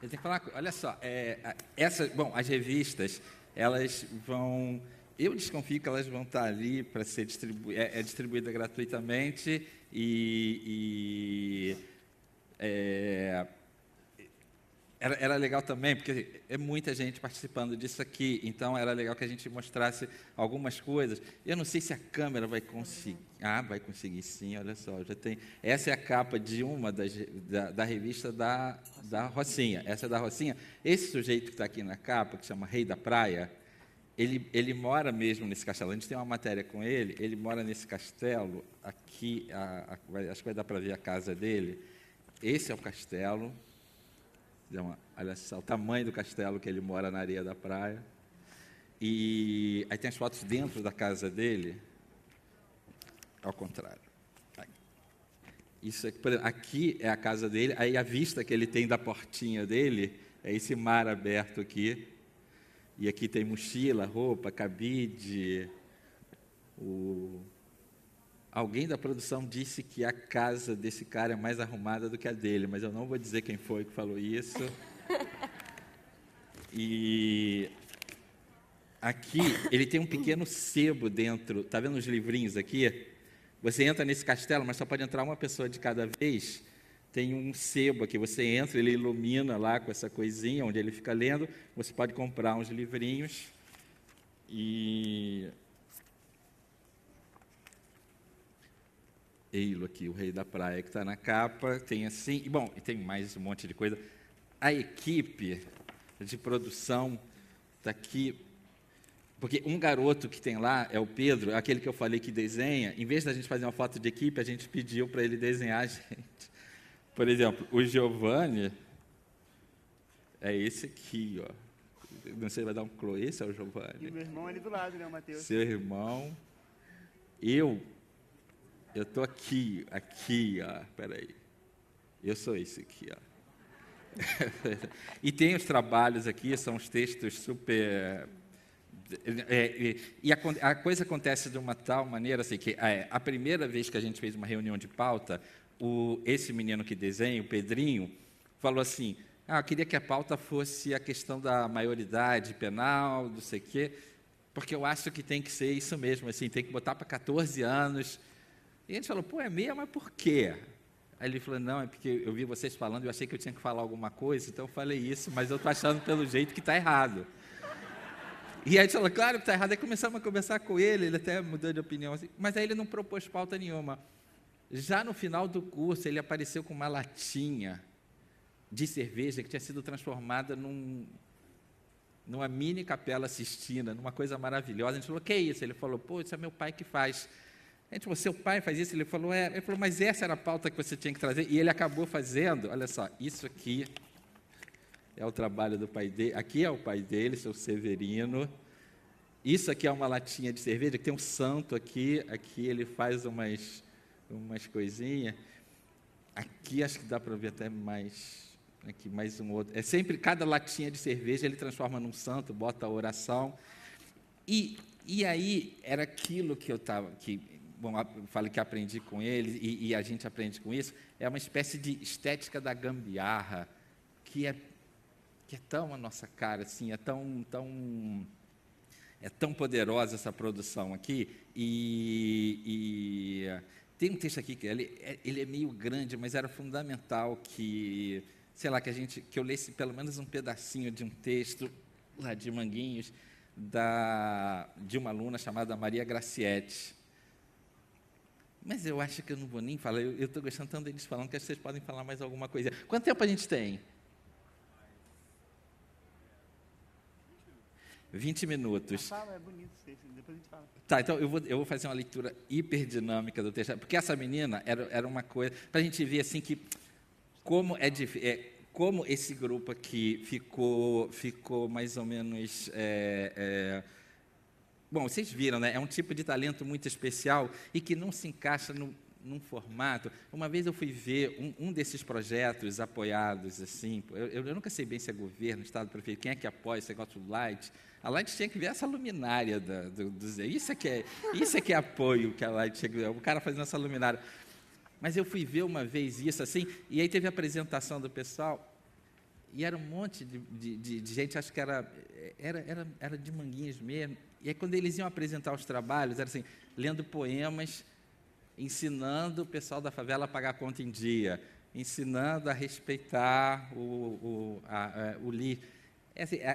Eu tenho que falar, olha só, as revistas, elas vão, eu desconfio que elas vão estar ali para ser distribuída gratuitamente era legal também, porque é muita gente participando disso aqui, então era legal que a gente mostrasse algumas coisas. Eu não sei se a câmera vai conseguir. Ah, vai conseguir sim, olha só. Já tem. Essa é a capa de uma da revista da Rocinha. Essa é da Rocinha. Esse sujeito que está aqui na capa, que chama Rei da Praia, ele mora mesmo nesse castelo. A gente tem uma matéria com ele mora nesse castelo, aqui, acho que vai dar para ver a casa dele. Esse é o castelo. Olha só o tamanho do castelo que ele mora na areia da praia. E aí tem as fotos dentro da casa dele, ao contrário. Isso aqui, por exemplo, aqui é a casa dele, aí a vista que ele tem da portinha dele é esse mar aberto aqui. E aqui tem mochila, roupa, cabide. Alguém da produção disse que a casa desse cara é mais arrumada do que a dele, mas eu não vou dizer quem foi que falou isso. E aqui ele tem um pequeno sebo dentro. Está vendo os livrinhos aqui? Você entra nesse castelo, mas só pode entrar uma pessoa de cada vez. Tem um sebo aqui, você entra, ele ilumina lá com essa coisinha, onde ele fica lendo. Você pode comprar uns livrinhos. Eilo aqui, o Rei da Praia, que está na capa, tem assim, e tem mais um monte de coisa. A equipe de produção está aqui, porque um garoto que tem lá é o Pedro, aquele que eu falei que desenha. Em vez da gente fazer uma foto de equipe, a gente pediu para ele desenhar a gente. Por exemplo, o Giovanni é esse aqui, ó. Não sei, vai dar um close, esse é o Giovanni. E o meu irmão ali do lado, né, o Matheus? Seu irmão. Eu estou aqui, ó, peraí. Eu sou esse aqui, ó. E tem os trabalhos aqui, são os textos super E a coisa acontece de uma tal maneira assim, que a primeira vez que a gente fez uma reunião de pauta, esse menino que desenha, o Pedrinho, falou assim, eu queria que a pauta fosse a questão da maioridade penal, não sei o quê, porque eu acho que tem que ser isso mesmo, assim, tem que botar para 14 anos. E a gente falou, pô, é mesmo, mas por quê? Aí ele falou, não, é porque eu vi vocês falando, eu achei que eu tinha que falar alguma coisa, então eu falei isso, mas eu estou achando pelo jeito que está errado. E aí a gente falou, claro que está errado. Aí começamos a conversar com ele até mudou de opinião, assim, mas aí ele não propôs pauta nenhuma. Já no final do curso, ele apareceu com uma latinha de cerveja que tinha sido transformada numa mini Capela Sistina, numa coisa maravilhosa. A gente falou, que é isso? Ele falou, pô, isso é meu pai que faz. A gente falou, seu pai faz isso? Ele falou, Ele falou, mas essa era a pauta que você tinha que trazer. E ele acabou fazendo, olha só, isso aqui é o trabalho do pai dele. Aqui é o pai dele, seu Severino. Isso aqui é uma latinha de cerveja, que tem um santo aqui. Aqui ele faz umas coisinhas. Aqui acho que dá para ver até mais. Aqui mais um outro. É sempre, cada latinha de cerveja ele transforma num santo, bota a oração. E aí era aquilo que eu estava... Bom, eu falei que aprendi com ele, e a gente aprende com isso, é uma espécie de estética da gambiarra, que é tão a nossa cara, assim, é tão poderosa essa produção aqui, e tem um texto aqui que ele é meio grande, mas era fundamental que, sei lá, que eu lesse pelo menos um pedacinho de um texto lá de Manguinhos, de uma aluna chamada Maria Gracietti. Mas eu acho que eu não vou nem falar, eu estou gostando tanto deles falando que vocês podem falar mais alguma coisa. Quanto tempo a gente tem? 20 minutos. É bonito, depois a gente fala. Tá, então eu vou fazer uma leitura hiperdinâmica do texto, porque essa menina era uma coisa, para a gente ver assim que como como esse grupo aqui ficou mais ou menos... Bom, vocês viram, né? É um tipo de talento muito especial e que não se encaixa num formato. Uma vez eu fui ver um desses projetos apoiados, assim, eu nunca sei bem se é governo, estado, prefeito, quem é que apoia esse negócio do Light. A Light tinha que ver essa luminária isso é que é apoio que a Light tinha que ver, o cara fazendo essa luminária. Mas eu fui ver uma vez isso, assim, e aí teve a apresentação do pessoal, e era um monte de gente, acho que era de Manguinhos mesmo. E aí, quando eles iam apresentar os trabalhos, era assim, lendo poemas, ensinando o pessoal da favela a pagar a conta em dia, ensinando a respeitar o livro.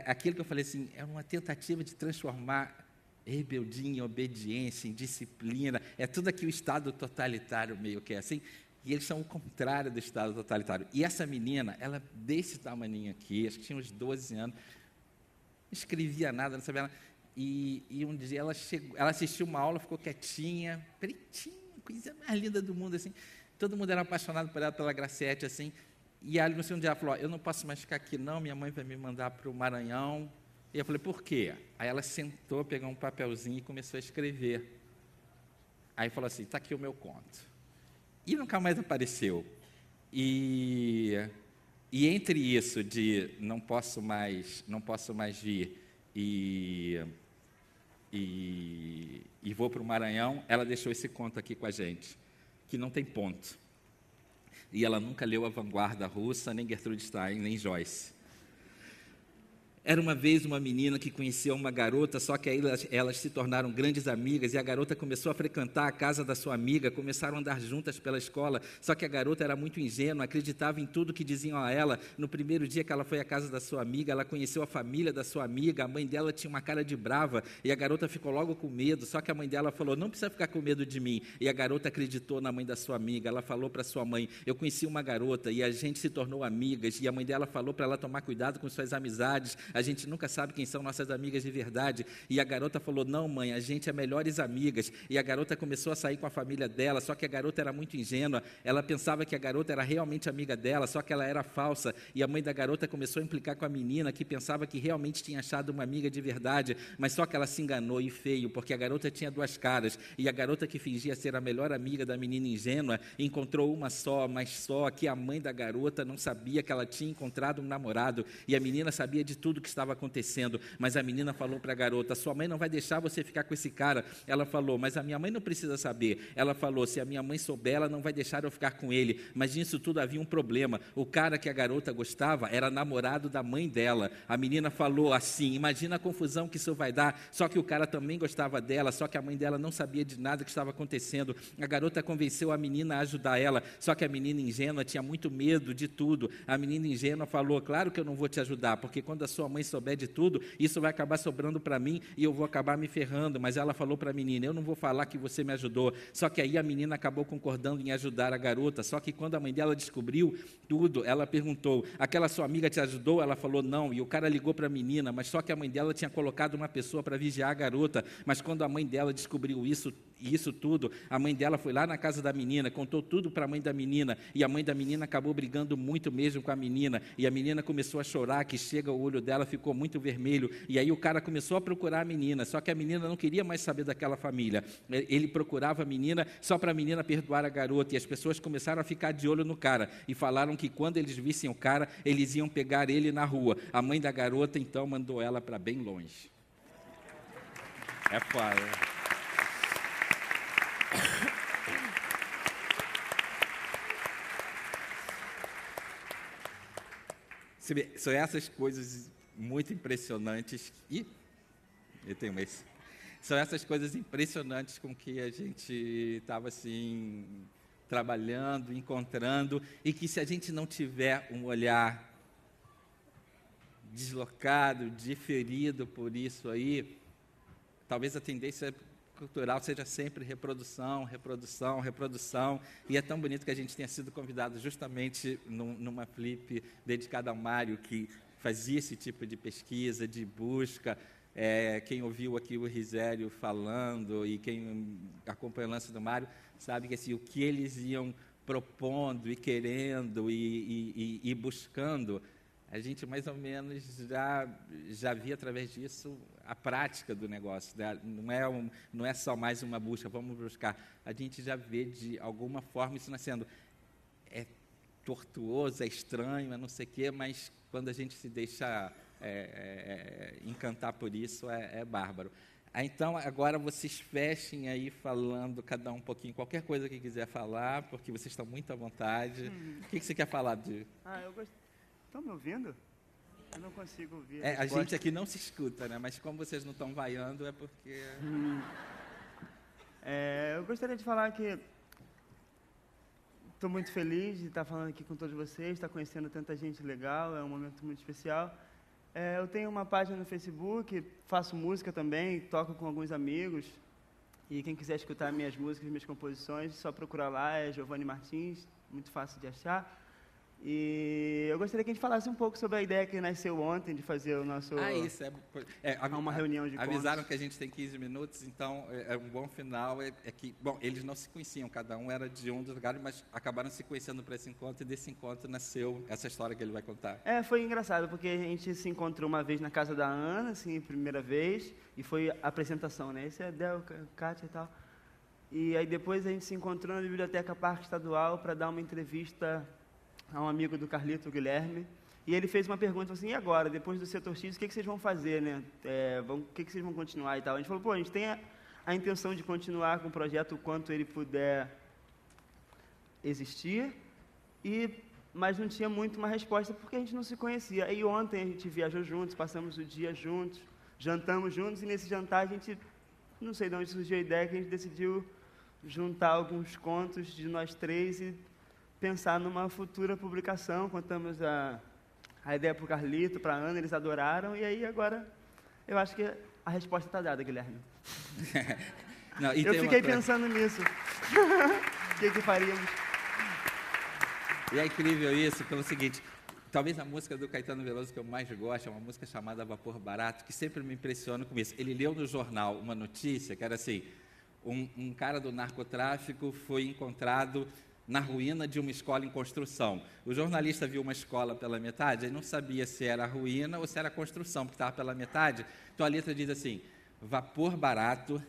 Aquilo que eu falei assim, é uma tentativa de transformar rebeldia em obediência, em disciplina. É tudo aqui o Estado totalitário meio que é assim. E eles são o contrário do Estado totalitário. E essa menina, ela desse tamaninho aqui, acho que tinha uns 12 anos, não escrevia nada, não sabia nada. E um dia ela assistiu uma aula, ficou quietinha, pretinha, coisa mais linda do mundo, assim. Todo mundo era apaixonado por ela, pela Gracietti, assim. E aí, no segundo dia, ela falou, eu não posso mais ficar aqui, não, minha mãe vai me mandar para o Maranhão. E eu falei, por quê? Aí ela sentou, pegou um papelzinho e começou a escrever. Aí falou assim, está aqui o meu conto. E nunca mais apareceu. E entre isso de não posso mais vir e vou para o Maranhão, ela deixou esse conto aqui com a gente, que não tem ponto. E ela nunca leu A Vanguarda Russa, nem Gertrude Stein, nem Joyce. Era uma vez uma menina que conhecia uma garota, só que aí elas se tornaram grandes amigas, e a garota começou a frequentar a casa da sua amiga, começaram a andar juntas pela escola, só que a garota era muito ingênua, acreditava em tudo que diziam a ela. No primeiro dia que ela foi à casa da sua amiga, ela conheceu a família da sua amiga, a mãe dela tinha uma cara de brava, e a garota ficou logo com medo, só que a mãe dela falou, não precisa ficar com medo de mim, e a garota acreditou na mãe da sua amiga. Ela falou para sua mãe, eu conheci uma garota, e a gente se tornou amigas, e a mãe dela falou para ela tomar cuidado com suas amizades, a gente nunca sabe quem são nossas amigas de verdade. E a garota falou, não mãe, a gente é melhores amigas. E a garota começou a sair com a família dela, só que a garota era muito ingênua, ela pensava que a garota era realmente amiga dela, só que ela era falsa. E a mãe da garota começou a implicar com a menina, que pensava que realmente tinha achado uma amiga de verdade, mas só que ela se enganou, e feio, porque a garota tinha duas caras, e a garota que fingia ser a melhor amiga da menina ingênua, encontrou uma só, mas só que a mãe da garota não sabia que ela tinha encontrado um namorado, e a menina sabia de tudo que estava acontecendo, mas a menina falou para a garota, sua mãe não vai deixar você ficar com esse cara. Ela falou, mas a minha mãe não precisa saber. Ela falou, se a minha mãe souber, ela não vai deixar eu ficar com ele. Mas nisso tudo havia um problema. O cara que a garota gostava era namorado da mãe dela. A menina falou assim, imagina a confusão que isso vai dar, só que o cara também gostava dela, só que a mãe dela não sabia de nada que estava acontecendo. A garota convenceu a menina a ajudar ela, só que a menina ingênua tinha muito medo de tudo. A menina ingênua falou, claro que eu não vou te ajudar, porque quando a sua mãe souber de tudo, isso vai acabar sobrando para mim e eu vou acabar me ferrando. Mas ela falou para a menina, eu não vou falar que você me ajudou. Só que aí a menina acabou concordando em ajudar a garota, só que quando a mãe dela descobriu tudo, ela perguntou, aquela sua amiga te ajudou? Ela falou, não, e o cara ligou para a menina, mas só que a mãe dela tinha colocado uma pessoa para vigiar a garota, mas quando a mãe dela descobriu isso tudo, a mãe dela foi lá na casa da menina, contou tudo para a mãe da menina, e a mãe da menina acabou brigando muito mesmo com a menina, e a menina começou a chorar, que chega o olho dela ficou muito vermelho, e aí o cara começou a procurar a menina, só que a menina não queria mais saber daquela família. Ele procurava a menina só para a menina perdoar a garota, e as pessoas começaram a ficar de olho no cara, e falaram que quando eles vissem o cara, eles iam pegar ele na rua. A mãe da garota então mandou ela para bem longe. É foda. São essas coisas muito impressionantes. Eu tenho esse. São essas coisas impressionantes com que a gente estava assim trabalhando, encontrando, e que se a gente não tiver um olhar deslocado, diferido por isso aí, talvez a tendência cultural seja sempre reprodução, reprodução, reprodução, e é tão bonito que a gente tenha sido convidado justamente numa flip dedicada ao Mário, que fazia esse tipo de pesquisa, de busca. Quem ouviu aqui o Risério falando e quem acompanha o lance do Mário, sabe que assim, o que eles iam propondo e querendo e buscando, a gente mais ou menos já via através disso a prática do negócio, né? Não é só mais uma busca, vamos buscar. A gente já vê de alguma forma isso nascendo. É tortuoso, é estranho, é não sei o quê, mas quando a gente se deixa encantar por isso, é bárbaro. Então, agora vocês fechem aí falando, cada um pouquinho, qualquer coisa que quiser falar, porque vocês estão muito à vontade. O que você quer falar de... eu gostei. Estão me ouvindo? Eu não consigo ouvir. A gente aqui não se escuta, né? Mas como vocês não estão vaiando, é porque... Eu gostaria de falar que estou muito feliz de estar falando aqui com todos vocês, estar conhecendo tanta gente legal, é um momento muito especial. Eu tenho uma página no Facebook, faço música também, toco com alguns amigos, e quem quiser escutar minhas músicas, minhas composições, só procurar lá, é Giovanni Martins, muito fácil de achar. E eu gostaria que a gente falasse um pouco sobre a ideia que nasceu ontem de fazer o nosso... isso uma reunião de avisaram contos. Que a gente tem 15 minutos, então um bom final é que... Bom, eles não se conheciam, cada um era de um dos lugares, mas acabaram se conhecendo para esse encontro, e desse encontro nasceu essa história que ele vai contar. Foi engraçado, porque a gente se encontrou uma vez na casa da Ana, assim, primeira vez, e foi a apresentação, né? Esse é a Del, Kátia e tal. E aí depois a gente se encontrou na Biblioteca Parque Estadual para dar uma entrevista a um amigo do Carlito, o Guilherme, e ele fez uma pergunta assim, e agora, depois do Setor X, o que vocês vão fazer, né? O que vocês vão continuar e tal? A gente falou, a gente tem a intenção de continuar com o projeto o quanto ele puder existir, mas não tinha muito uma resposta, porque a gente não se conhecia. Aí ontem a gente viajou juntos, passamos o dia juntos, jantamos juntos, e nesse jantar a gente, não sei de onde surgiu a ideia, que a gente decidiu juntar alguns contos de nós três e pensar numa futura publicação. Contamos a ideia para o Carlito, para a Ana, eles adoraram, e aí agora eu acho que a resposta está dada, Guilherme. Não, eu fiquei pensando nisso. O que faríamos? E é incrível isso, pelo seguinte, talvez a música do Caetano Veloso que eu mais gosto é uma música chamada Vapor Barato, que sempre me impressiona com isso. Ele leu no jornal uma notícia que era assim, um cara do narcotráfico foi encontrado na ruína de uma escola em construção. O jornalista viu uma escola pela metade, ele não sabia se era a ruína ou se era a construção, porque estava pela metade. Então a letra diz assim, vapor barato,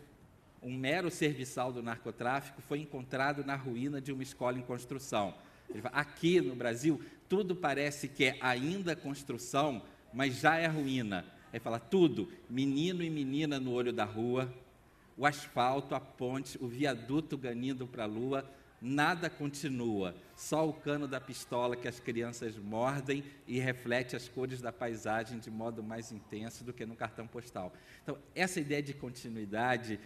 um mero serviçal do narcotráfico, foi encontrado na ruína de uma escola em construção. Ele fala, aqui no Brasil, tudo parece que é ainda construção, mas já é ruína. Aí fala tudo, menino e menina no olho da rua, o asfalto, a ponte, o viaduto ganindo para a lua, nada continua, só o cano da pistola que as crianças mordem e reflete as cores da paisagem de modo mais intenso do que no cartão postal. Então, essa ideia de continuidade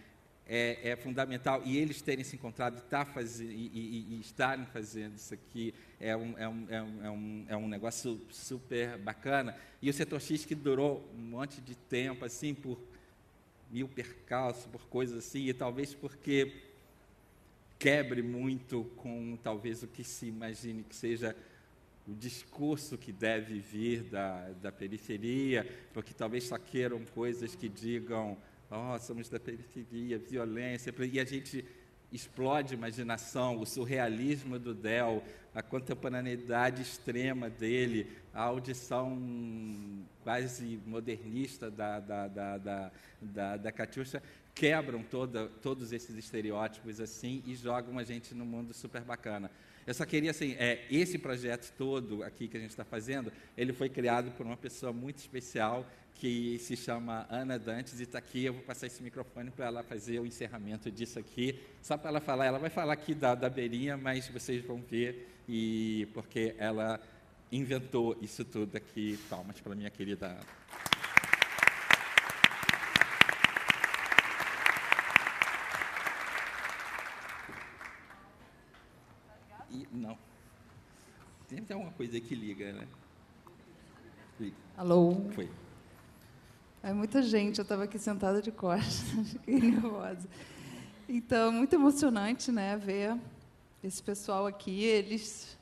é fundamental, e eles terem se encontrado e estarem fazendo isso aqui é um negócio super bacana. E o Setor X, que durou um monte de tempo, assim, por mil percalços, por coisas assim, e talvez porque quebre muito com talvez o que se imagine que seja o discurso que deve vir da periferia, porque talvez só queiram coisas que digam somos da periferia, violência, e a gente explode a imaginação, o surrealismo do Del, a contemporaneidade extrema dele, a audição quase modernista da Catiuxa, quebram todos esses estereótipos assim e jogam a gente num mundo super bacana. Eu só queria, assim, esse projeto todo aqui que a gente está fazendo, ele foi criado por uma pessoa muito especial que se chama Ana Dantes e está aqui. Eu vou passar esse microfone para ela fazer o encerramento disso aqui, só para ela falar. Ela vai falar aqui da beirinha, mas vocês vão ver, porque ela inventou isso tudo aqui. Palmas para minha querida Ana. Não. Tem alguma coisa aí que liga, né? Liga. Alô? Foi. É muita gente, eu estava aqui sentada de costas, fiquei nervosa. Então, muito emocionante, né, ver esse pessoal aqui. Eles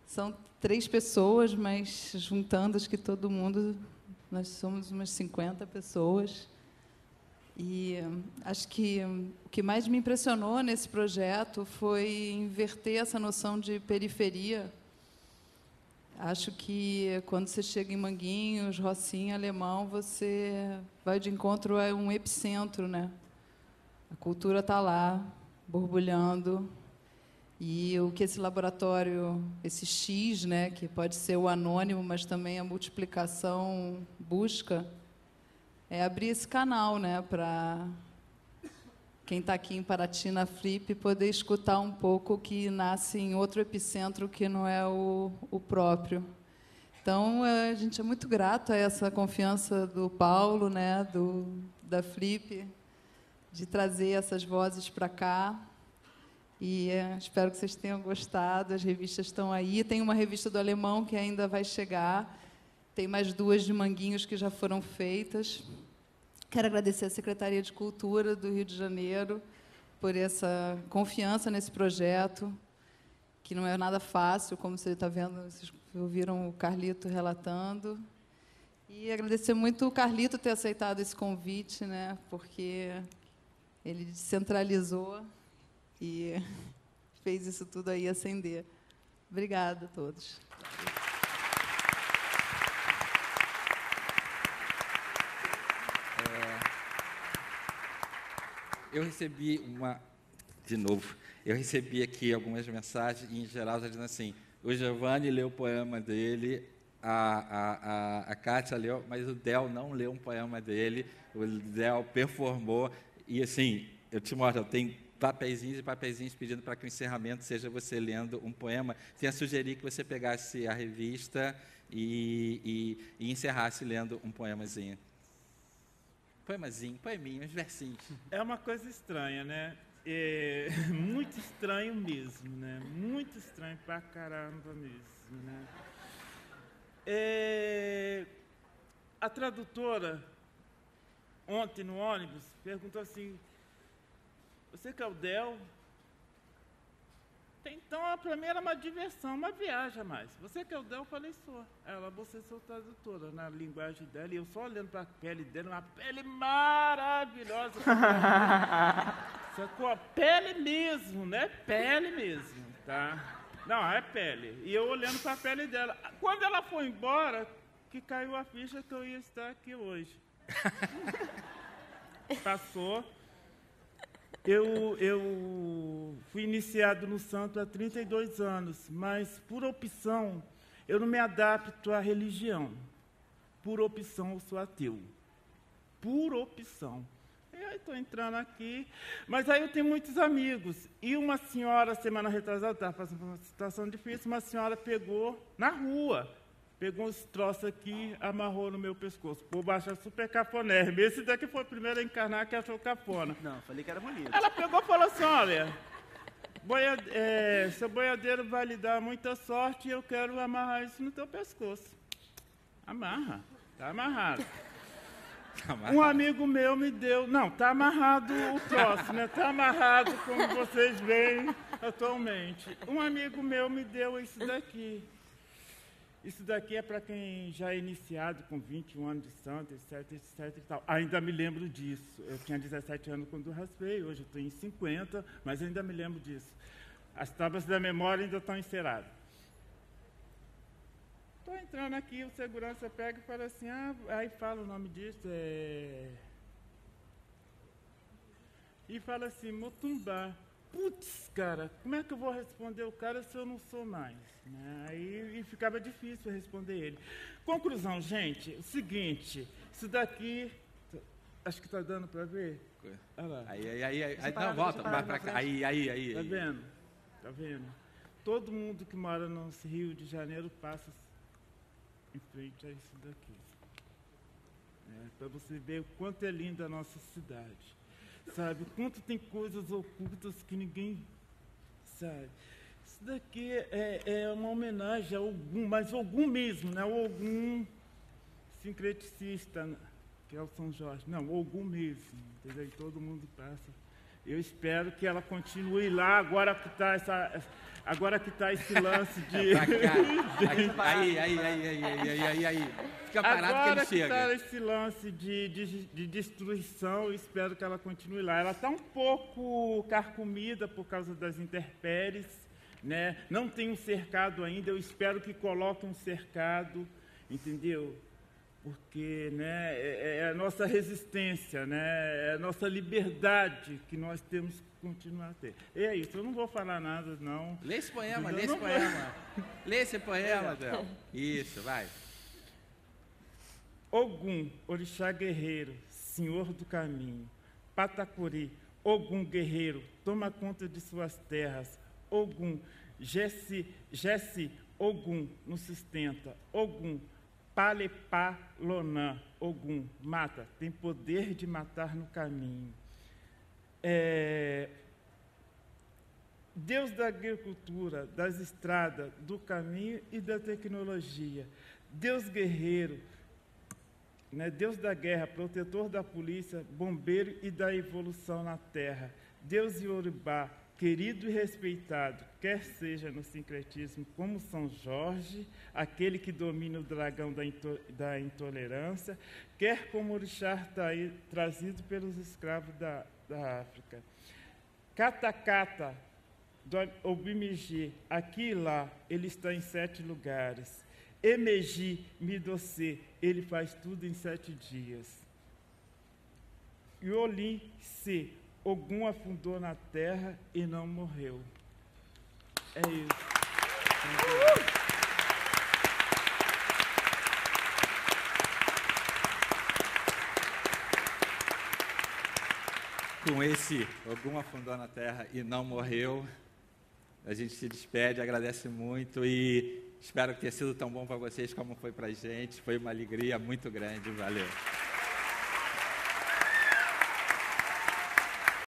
são 3 pessoas, mas juntando, acho que todo mundo, nós somos umas 50 pessoas. E acho que o que mais me impressionou nesse projeto foi inverter essa noção de periferia. Acho que quando você chega em Manguinhos, Rocinha, Alemão, você vai de encontro a um epicentro, né? A cultura está lá, borbulhando. E o que esse laboratório, esse X, né, que pode ser o anônimo, mas também a multiplicação busca, é abrir esse canal, né, para quem está aqui em Paraty, na Flip, poder escutar um pouco o que nasce em outro epicentro que não é o próprio. Então, a gente é muito grato a essa confiança do Paulo, né, da Flip, de trazer essas vozes para cá. E espero que vocês tenham gostado. As revistas estão aí. Tem uma revista do Alemão que ainda vai chegar. Tem mais 2 de Manguinhos que já foram feitas. Quero agradecer à Secretaria de Cultura do Rio de Janeiro por essa confiança nesse projeto, que não é nada fácil, como você está vendo, vocês ouviram o Carlito relatando. E agradecer muito o Carlito ter aceitado esse convite, né, porque ele descentralizou e fez isso tudo aí acender. Obrigada a todos. Eu recebi eu recebi aqui algumas mensagens, e, em geral, já dizendo assim, o Giovanni leu o poema dele, a Kátia leu, mas o Del não leu um poema dele, o Del performou, e, assim, eu te mostro, tem papeizinhos e papeizinhos pedindo para que o encerramento seja você lendo um poema. Tinha sugerir que você pegasse a revista e encerrasse lendo um poemazinho. Poeminho, uns versinhos. É uma coisa estranha, né? Muito estranho mesmo, né? Muito estranho pra caramba mesmo, né? A tradutora, ontem no ônibus, perguntou assim, você que é o Del? Então, para mim era uma diversão, uma viagem a mais. Você que é o Del? Eu falei, sou. Ela, você sou tradutora, na linguagem dela, e eu só olhando para a pele dela, uma pele maravilhosa. Sacou? Pele mesmo, né? Pele mesmo, tá? Não, é pele. E eu olhando para a pele dela. Quando ela foi embora, que caiu a ficha que eu ia estar aqui hoje. Passou. Eu fui iniciado no santo há 32 anos, mas, por opção, eu não me adapto à religião. por opção eu sou ateu. Por opção. E aí estou entrando aqui, mas aí eu tenho muitos amigos. E uma senhora, semana retrasada, estava passando por uma situação difícil, uma senhora pegou na rua, pegou uns troços aqui, amarrou no meu pescoço. Por baixo é super cafonérrimo. Esse daqui foi o primeiro a encarnar que achou cafona. Não, falei que era bonito. Ela pegou e falou assim, olha, seu boiadeiro vai lhe dar muita sorte e eu quero amarrar isso no teu pescoço. Amarra, tá amarrado. Um amigo meu me deu... Não, está amarrado o troço, né? Está amarrado, como vocês veem atualmente. Um amigo meu me deu isso daqui. Isso daqui é para quem já é iniciado com 21 anos de santo, etc, etc e tal. Ainda me lembro disso. Eu tinha 17 anos quando raspei, hoje eu estou em 50, mas ainda me lembro disso. As tábuas da memória ainda estão enceradas. Estou entrando aqui, o segurança pega e fala assim, aí fala o nome disso, e fala assim, Motumbá. Putz, cara, como é que eu vou responder o cara se eu não sou mais? Né? Aí ficava difícil responder ele. Conclusão, gente, o seguinte, isso daqui, acho que está dando para ver? Olha lá. Aí, não, volta, vai para cá, aí. Tá vendo? Tá vendo? Todo mundo que mora no Rio de Janeiro passa em frente a isso daqui. Para você ver o quanto é linda a nossa cidade. Sabe? O quanto tem coisas ocultas que ninguém sabe. Isso daqui é uma homenagem a Ogum, mas Ogum mesmo, não é o Ogum sincreticista, que é o São Jorge. Não, Ogum mesmo. Entendeu? E todo mundo passa. Eu espero que ela continue lá, agora que está esse lance de... Aí. Fica parado agora que ele chega. Agora que está esse lance de destruição, eu espero que ela continue lá. Ela está um pouco carcomida por causa das intempéries, né? Não tem um cercado ainda, eu espero que coloque um cercado, entendeu? Porque, né, é a nossa resistência, né, é a nossa liberdade que nós temos que continuar a ter. E é isso, eu não vou falar nada, não. Lê esse poema, Lê esse poema, Del. Isso, vai. Ogum, orixá guerreiro, senhor do caminho. Patacuri, Ogum guerreiro, toma conta de suas terras. Ogum, Jesse, Ogum, nos sustenta. Ogum, Palepá Lonã, Ogum, mata, tem poder de matar no caminho. Deus da agricultura, das estradas, do caminho e da tecnologia. Deus guerreiro, né? Deus da guerra, protetor da polícia, bombeiro e da evolução na terra. Deus Yorubá, querido e respeitado, quer seja no sincretismo como São Jorge, aquele que domina o dragão da intolerância, quer como orixá trazido pelos escravos da África. Katakata, do Obimigi, aqui e lá, ele está em 7 lugares. Emeji, Midocê, ele faz tudo em 7 dias. Yolim, Se, Ogum afundou na terra e não morreu. É isso. Com esse Ogum afundou na terra e não morreu, a gente se despede, agradece muito e espero que tenha sido tão bom para vocês como foi para a gente. Foi uma alegria muito grande. Valeu.